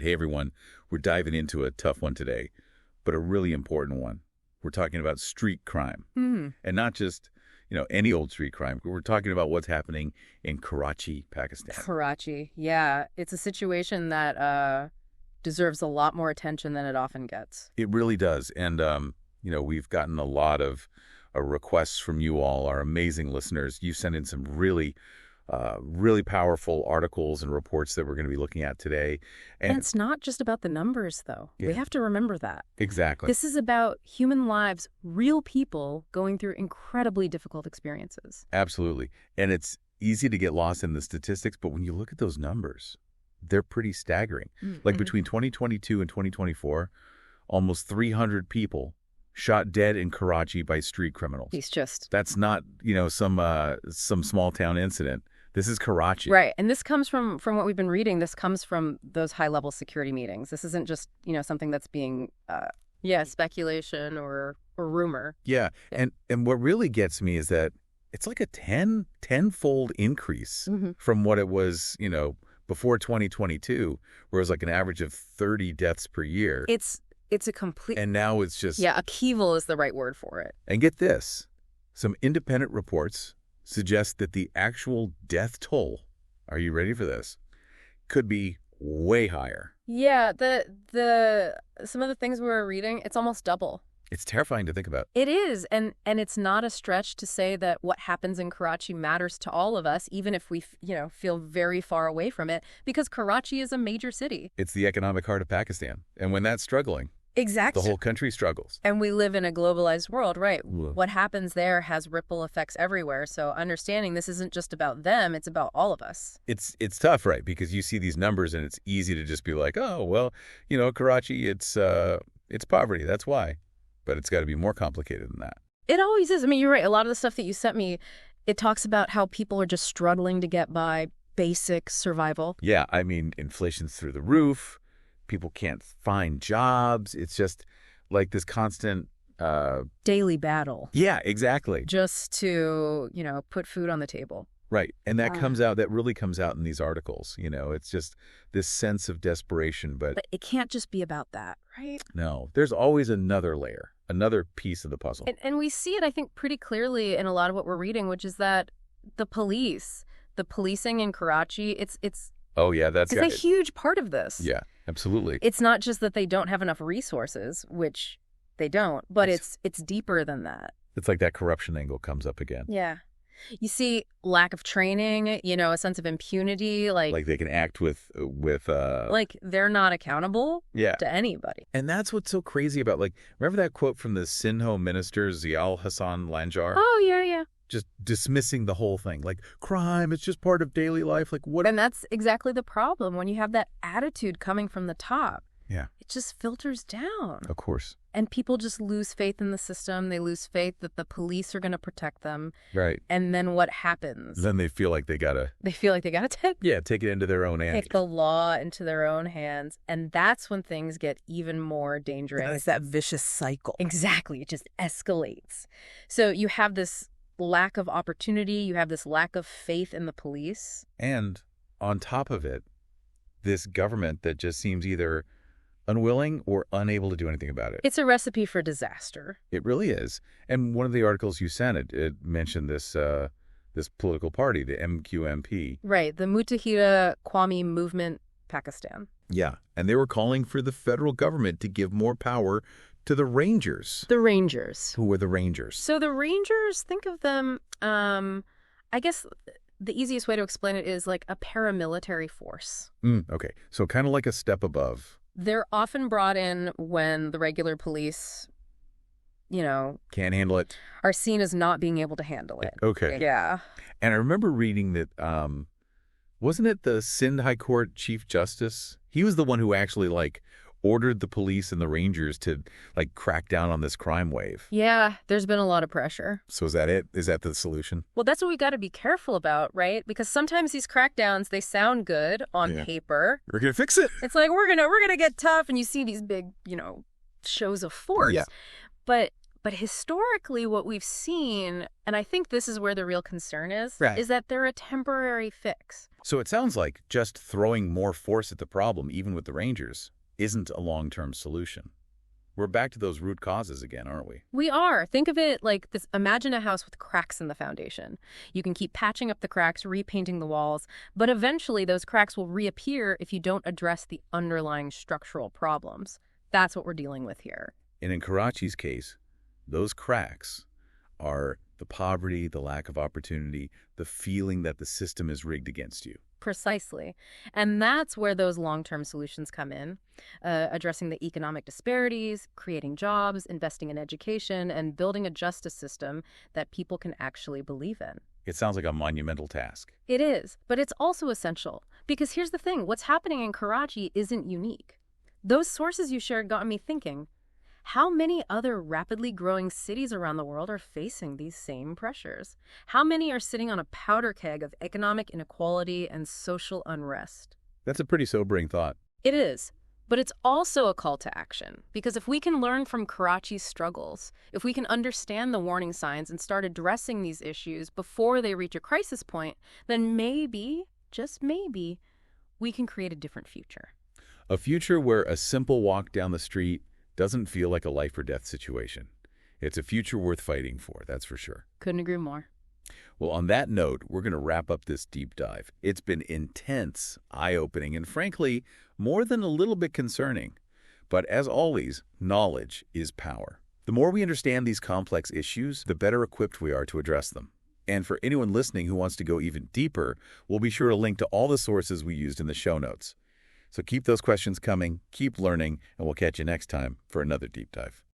Hey, everyone, we're diving into a tough one today, but a really important one. We're talking about street crime. And not just, any old street crime. We're talking about what's happening in Karachi, Pakistan. Karachi, yeah. It's a situation that deserves a lot more attention than it often gets. It really does. And, we've gotten a lot of requests from you all, our amazing listeners. You sent in some really powerful articles and reports that we're going to be looking at today. And it's not just about the numbers, though. Yeah. We have to remember that. Exactly. This is about human lives, real people going through incredibly difficult experiences. Absolutely. And it's easy to get lost in the statistics, but when you look at those numbers, they're pretty staggering. Like between 2022 and 2024, almost 300 people shot dead in Karachi by street criminals. That's not, some small town incident. This is Karachi. Right. And this comes from what we've been reading. This comes from those high-level security meetings. This isn't just, something that's being, speculation or rumor. Yeah. And what really gets me is that it's like a tenfold increase from what it was, before 2022, where it was like an average of 30 deaths per year. It's a complete... And now it's just... Yeah, upheaval is the right word for it. And get this. Some independent reports suggest that the actual death toll, are you ready for this, could be way higher. Yeah, some of the things we were reading, it's almost double. It's terrifying to think about. It is, and it's not a stretch to say that what happens in Karachi matters to all of us, even if we, feel very far away from it, because Karachi is a major city. It's the economic heart of Pakistan, and when that's struggling, exactly, the whole country struggles. And we live in a globalized world, right? Ugh. What happens there has ripple effects everywhere, so understanding this isn't just about them, it's about all of us. It's tough, right? Because you see these numbers, and it's easy to just be like, oh, well, Karachi, it's poverty, that's why. But it's got to be more complicated than that. It always is. I mean, you're right. A lot of the stuff that you sent me, it talks about how people are just struggling to get by, basic survival. Yeah, I mean, inflation's through the roof. People can't find jobs. It's just like this constant... daily battle. Yeah, exactly. Just to, put food on the table. Right. And that really comes out in these articles. It's just this sense of desperation. But it can't just be about that, right? No, there's always another layer, another piece of the puzzle. And we see it, I think, pretty clearly in a lot of what we're reading, which is that the policing in Karachi, it's oh, yeah, it's a huge part of this. Yeah, absolutely. It's not just that they don't have enough resources, which they don't, but it's deeper than that. It's like that corruption angle comes up again. Yeah. You see lack of training, a sense of impunity, like they can act with like they're not accountable to anybody. And that's what's so crazy about, remember that quote from the Sindh minister Ziaul Hassan Lanjar? Oh, yeah. Just dismissing the whole thing, like crime, it's just part of daily life. What? And that's exactly the problem when you have that attitude coming from the top. Yeah. It just filters down. Of course. And people just lose faith in the system. They lose faith that the police are going to protect them. Right. And then what happens? Then they feel like they gotta take it into their own hands. Take the law into their own hands. And that's when things get even more dangerous. It's that vicious cycle. Exactly. It just escalates. So you have this lack of opportunity. You have this lack of faith in the police. And on top of it, this government that just seems either unwilling or unable to do anything about it. It's a recipe for disaster. It really is. And one of the articles you sent, it mentioned this political party, the MQMP. Right, the Mutahida Qawmi Movement, Pakistan. Yeah, and they were calling for the federal government to give more power to the Rangers. The Rangers. Who were the Rangers? So the Rangers, think of them, I guess the easiest way to explain it is like a paramilitary force. Okay, so kind of like a step above. They're often brought in when the regular police, can't handle it, are seen as not being able to handle it. Okay. Yeah. And I remember reading that, wasn't it the Sindh High Court Chief Justice? He was the one who actually, ordered the police and the Rangers to, crack down on this crime wave. Yeah, there's been a lot of pressure. So is that it? Is that the solution? Well, that's what we got to be careful about, right? Because sometimes these crackdowns, they sound good on paper. We're going to fix it. It's like, we're gonna get tough, and you see these big, shows of force. Yeah. But But historically, what we've seen, and I think this is where the real concern Right. is that they're a temporary fix. So it sounds like just throwing more force at the problem, even with the Rangers, isn't a long-term solution. We're back to those root causes again, aren't we? We are. Think of it like this. Imagine a house with cracks in the foundation. You can keep patching up the cracks, repainting the walls, but eventually those cracks will reappear if you don't address the underlying structural problems. That's what we're dealing with here. And in Karachi's case, those cracks are the poverty, the lack of opportunity, the feeling that the system is rigged against you. Precisely. And that's where those long-term solutions come in, addressing the economic disparities, creating jobs, investing in education, and building a justice system that people can actually believe in. It sounds like a monumental task. It is, but it's also essential. Because here's the thing, what's happening in Karachi isn't unique. Those sources you shared got me thinking, how many other rapidly growing cities around the world are facing these same pressures? How many are sitting on a powder keg of economic inequality and social unrest? That's a pretty sobering thought. It is, but it's also a call to action. Because if we can learn from Karachi's struggles, if we can understand the warning signs and start addressing these issues before they reach a crisis point, then maybe, just maybe, we can create a different future. A future where a simple walk down the street doesn't feel like a life or death situation. It's a future worth fighting for, that's for sure. Couldn't agree more. Well, on that note, we're going to wrap up this deep dive. It's been intense, eye-opening, and frankly, more than a little bit concerning. But as always, knowledge is power. The more we understand these complex issues, the better equipped we are to address them. And for anyone listening who wants to go even deeper, we'll be sure to link to all the sources we used in the show notes. So keep those questions coming, keep learning, and we'll catch you next time for another deep dive.